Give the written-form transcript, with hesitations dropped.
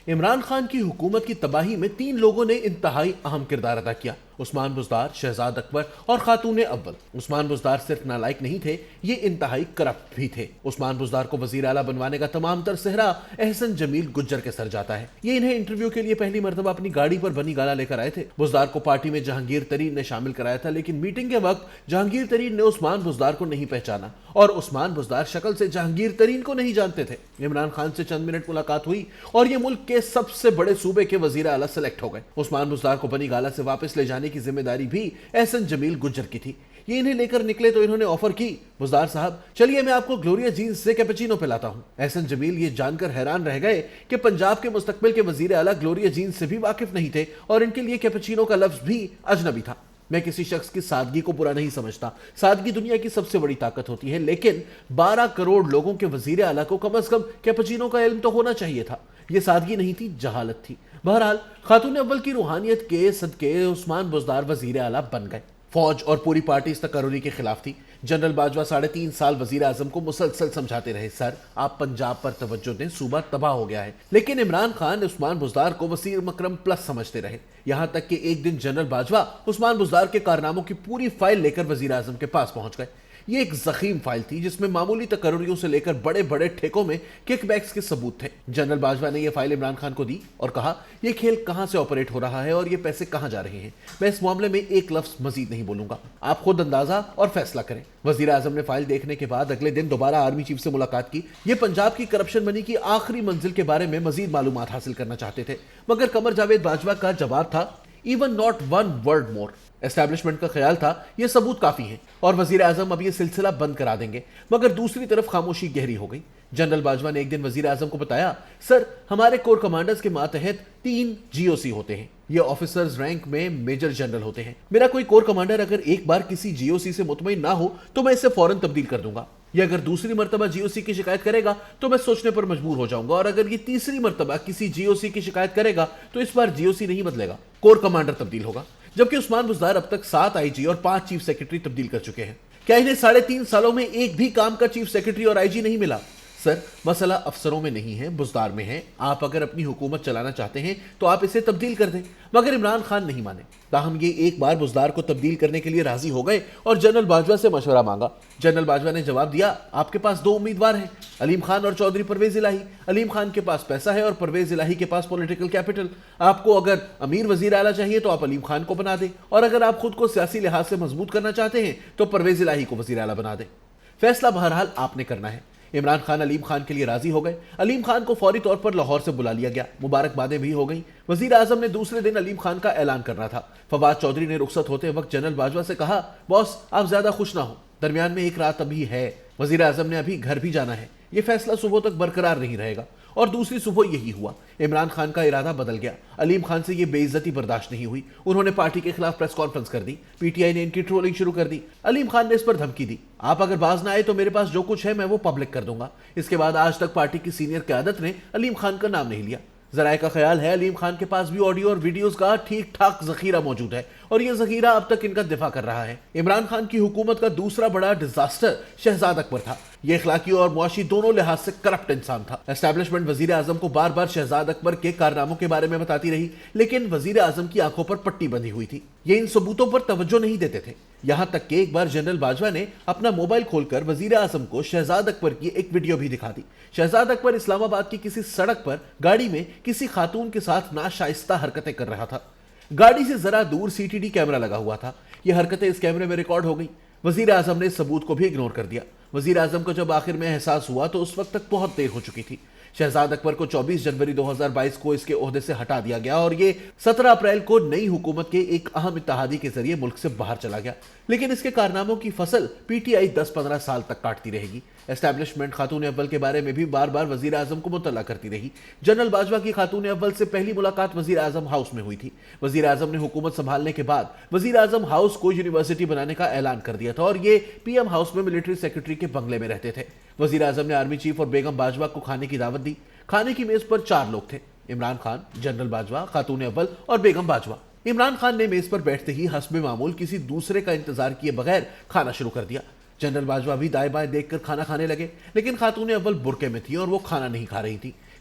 عمران خان کی حکومت کی تباہی میں 3 لوگوں نے انتہائی اہم کردار ادا کیا: عثمان بزدار، شہزاد اکبر اور خاتون اول۔ عثمان بزدار صرف نالائق نہیں تھے، یہ انتہائی کرپٹ بھی تھے۔ عثمان بزدار کو وزیر اعلیٰ بنوانے کا تمام تر صحرا احسن جمیل گجر کے سر جاتا ہے۔ یہ انہیں انٹرویو کے لیے پہلی مرتبہ اپنی گاڑی پر بنی گالا لے کر آئے تھے۔ بزدار کو پارٹی میں جہانگیر ترین نے شامل کرایا تھا، لیکن میٹنگ کے وقت جہانگیر ترین نے عثمان بزدار کو نہیں پہچانا اور عثمان بزدار شکل سے جہانگیر ترین کو نہیں جانتے تھے۔ عمران خان سے چند منٹ ملاقات ہوئی اور یہ ملک کے سب سے بڑے صوبے کے وزیر اعلیٰ سلیکٹ ہو گئے۔ عثمان بزدار کو بنی گالا سے واپس لے جانے کی ذمہ داری بھی احسن جمیل گجر کی تھی۔ یہ انہیں لے کر نکلے تو انہوں نے آفر کی: بزدار صاحب چلیے میں آپ کو گلوریا جینز سے کیپچینو پلاتا ہوں۔ احسن جمیل یہ جان کر حیران رہ گئے کہ پنجاب کے مستقبل کے وزیر اعلیٰ گلوریا جینز سے بھی واقف نہیں تھے اور ان کے لیے کیپچینو کا لفظ بھی اجنبی تھا۔ میں کسی شخص کی سادگی کو برا نہیں سمجھتا، سادگی دنیا کی سب سے بڑی طاقت ہوتی ہے، لیکن 12 کروڑ لوگوں کے وزیر اعلیٰ کو کم از کم کیپچینو کا علم تو ہونا چاہیے تھا۔ یہ سادگی نہیں تھی، جہالت تھی۔ بہرحال خاتون اول کی روحانیت کے صدقے عثمان بزدار وزیر اعلیٰ بن گئے۔ فوج اور پوری پارٹی اس تقرری کے خلاف تھی۔ جنرل باجوہ 3.5 سال وزیر اعظم کو مسلسل سمجھاتے رہے: سر آپ پنجاب پر توجہ دیں، صوبہ تباہ ہو گیا ہے۔ لیکن عمران خان عثمان بزدار کو وزیر مکرم پلس سمجھتے رہے، یہاں تک کہ ایک دن جنرل باجوہ عثمان بزدار کے کارناموں کی پوری فائل لے کر وزیر اعظم کے پاس پہنچ گئے۔ یہ ایک ضخیم فائل تھی جس میں معمولی تقرریوں سے لے کر بڑے بڑے ٹھیکوں میں کک بیکس کے ثبوت تھے۔ جنرل باجوہ نے یہ فائل عمران خان کو دی اور کہا: یہ کھیل کہاں سے آپریٹ ہو رہا ہے اور یہ پیسے کہاں جا رہے ہیں؟ میں اس معاملے میں ایک لفظ مزید نہیں بولوں گا، آپ خود اندازہ اور فیصلہ کریں۔ وزیر اعظم نے فائل دیکھنے کے بعد اگلے دن دوبارہ آرمی چیف سے ملاقات کی۔ یہ پنجاب کی کرپشن منی کی آخری منزل کے بارے میں مزید معلومات حاصل کرنا چاہتے تھے، مگر قمر جاوید باجوہ کا جواب تھا: even not one word more. Establishment کا خیال تھا یہ ثبوت کافی ہیں اور وزیر اعظم اب یہ سلسلہ بند کرا دیں گے، مگر دوسری طرف خاموشی گہری ہو گئی۔ جنرل باجوہ نے ایک دن وزیر اعظم کو بتایا: سر ہمارے کور کمانڈرز کے ماتحت 3 جی او سی ہوتے ہیں، یہ آفیسرز رینک میں میجر جنرل ہوتے ہیں۔ میرا کوئی کور کمانڈر اگر ایک بار کسی جی او سی سے مطمئن نہ ہو تو میں اسے فوراً تبدیل کر دوں گا۔ یہ اگر دوسری مرتبہ جی او سی کی شکایت کرے گا تو میں سوچنے پر مجبور ہو جاؤں گا، اور اگر یہ تیسری مرتبہ کسی جی او سی کی شکایت کرے گا تو اس بار جی او سی نہیں بدلے گا، کور کمانڈر تبدیل ہوگا۔ جبکہ عثمان بزدار اب تک 7 آئی جی اور 5 چیف سیکرٹری تبدیل کر چکے ہیں۔ کیا انہیں 3.5 سالوں میں ایک بھی کام کا چیف سیکرٹری اور آئی جی نہیں ملا؟ سر مسئلہ افسروں میں نہیں ہے، بزدار میں ہے۔ آپ اگر اپنی حکومت چلانا چاہتے ہیں تو آپ اسے تبدیل کر دیں، مگر عمران خان نہیں مانے۔ تاہم یہ ایک بار بزدار کو تبدیل کرنے کے لیے راضی ہو گئے اور جنرل باجوہ سے مشورہ مانگا۔ جنرل باجوہ نے جواب دیا: آپ کے پاس 2 امیدوار ہیں، علیم خان اور چودھری پرویز الہی۔ علیم خان کے پاس پیسہ ہے اور پرویز الہی کے پاس پولیٹیکل کیپٹل۔ آپ کو اگر امیر وزیر اعلیٰ چاہیے تو آپ علیم خان کو بنا دیں، اور اگر آپ خود کو سیاسی لحاظ سے مضبوط کرنا چاہتے ہیں تو پرویز الہی کو وزیر اعلیٰ بنا دیں۔ فیصلہ بہرحال آپ نے کرنا ہے۔ عمران خان علیم خان کے لیے راضی ہو گئے۔ علیم خان کو فوری طور پر لاہور سے بلا لیا گیا، مبارکبادیں بھی ہو گئیں۔ وزیر اعظم نے دوسرے دن علیم خان کا اعلان کرنا تھا۔ فواد چودھری نے رخصت ہوتے وقت جنرل باجوہ سے کہا: باس آپ زیادہ خوش نہ ہو، درمیان میں ایک رات ابھی ہے، وزیر اعظم نے ابھی گھر بھی جانا ہے، یہ فیصلہ صبح تک برقرار نہیں رہے گا۔ اور دوسری صبح یہی ہوا۔ عمران خان کا ارادہ بدل گیا۔ علیم خان سے یہ بے عزتی برداشت نہیں ہوئی، انہوں نے پارٹی کے خلاف پریس کانفرنس کر دی۔ پی ٹی آئی نے ان کی ٹرولنگ شروع کر دی۔ علیم خان نے اس پر دھمکی دی: آپ اگر باز نہ آئے تو میرے پاس جو کچھ ہے میں وہ پبلک کر دوں گا۔ اس کے بعد آج تک پارٹی کی سینئر قیادت نے علیم خان کا نام نہیں لیا۔ ذرائع کا خیال ہے علیم خان کے پاس بھی آڈیو اور ویڈیوز کا ٹھیک ٹھاک ذخیرہ موجود ہے، اور یہ ذخیرہ اب تک ان کا دفاع کر رہا ہے۔ عمران خان کی حکومت کا دوسرا بڑا ڈیزاسٹر شہزاد اکبر تھا۔ یہ اخلاقی اور معاشی دونوں لحاظ سے کرپٹ انسان تھا۔ اسٹیبلشمنٹ وزیر اعظم کو بار بار شہزاد اکبر کے کارناموں کے بارے میں بتاتی رہی، لیکن وزیر اعظم کی آنکھوں پر پٹی بندھی ہوئی تھی۔ یہ ان ثبوتوں پر توجہ نہیں دیتے تھے، یہاں تک کہ ایک بار جنرل باجوہ نے اپنا موبائل کھول کر وزیر اعظم کو شہزاد اکبر کی ایک ویڈیو بھی دکھا دی۔ شہزاد اکبر اسلام آباد کی کسی سڑک پر گاڑی میں کسی خاتون کے ساتھ ناشائستہ حرکتیں کر رہا تھا۔ گاڑی سے ذرا دور سی ٹی ڈی کیمرہ لگا ہوا تھا، یہ حرکتیں اس کیمرے میں ریکارڈ ہو گئی۔ وزیر اعظم نے اس ثبوت کو بھی اگنور کر دیا۔ وزیر اعظم کو جب آخر میں احساس ہوا تو اس وقت تک بہت دیر ہو چکی تھی۔ شہزاد اکبر کو 24 جنوری 2022 کو اس کے عہدے سے ہٹا دیا گیا اور یہ 17 اپریل کو نئی حکومت کے ایک اہم اتحادی کے ذریعے ملک سے باہر چلا گیا، لیکن اس کے کارناموں کی فصل پی ٹی آئی 10-15 سال تک کاٹتی رہے گی۔ اسٹیبلشمنٹ خاتون اول کے بارے میں بھی بار بار وزیر اعظم کو مطلع کرتی رہی۔ جنرل باجوہ کی خاتون اول سے پہلی ملاقات وزیر اعظم ہاؤس میں ہوئی تھی۔ وزیر اعظم نے حکومت سنبھالنے کے بعد وزیر اعظم ہاؤس کو یونیورسٹی بنانے کا اعلان کر دیا تھا، اور یہ پی ایم ہاؤس میں ملٹری سیکرٹری کے بنگلے میں رہتے تھے۔ وزیر اعظم نے آرمی چیف اور بیگم باجوہ کو کھانے کی دعوت دی۔ کھانے کی میز پر 4 لوگ تھے: عمران خان، جنرل باجوہ، خاتون اول اور بیگم باجوہ۔ عمران خان نے میز پر بیٹھتے ہی حسب معمول کسی دوسرے کا انتظار کیے بغیر کھانا شروع کر دیا۔ جنرل باجوہ بھی دائیں بائیں دیکھ کر کھانا کھانے لگے، لیکن خاتون اول برقعے میں تھی اور وہ کھانا نہیں کھا رہی تھی۔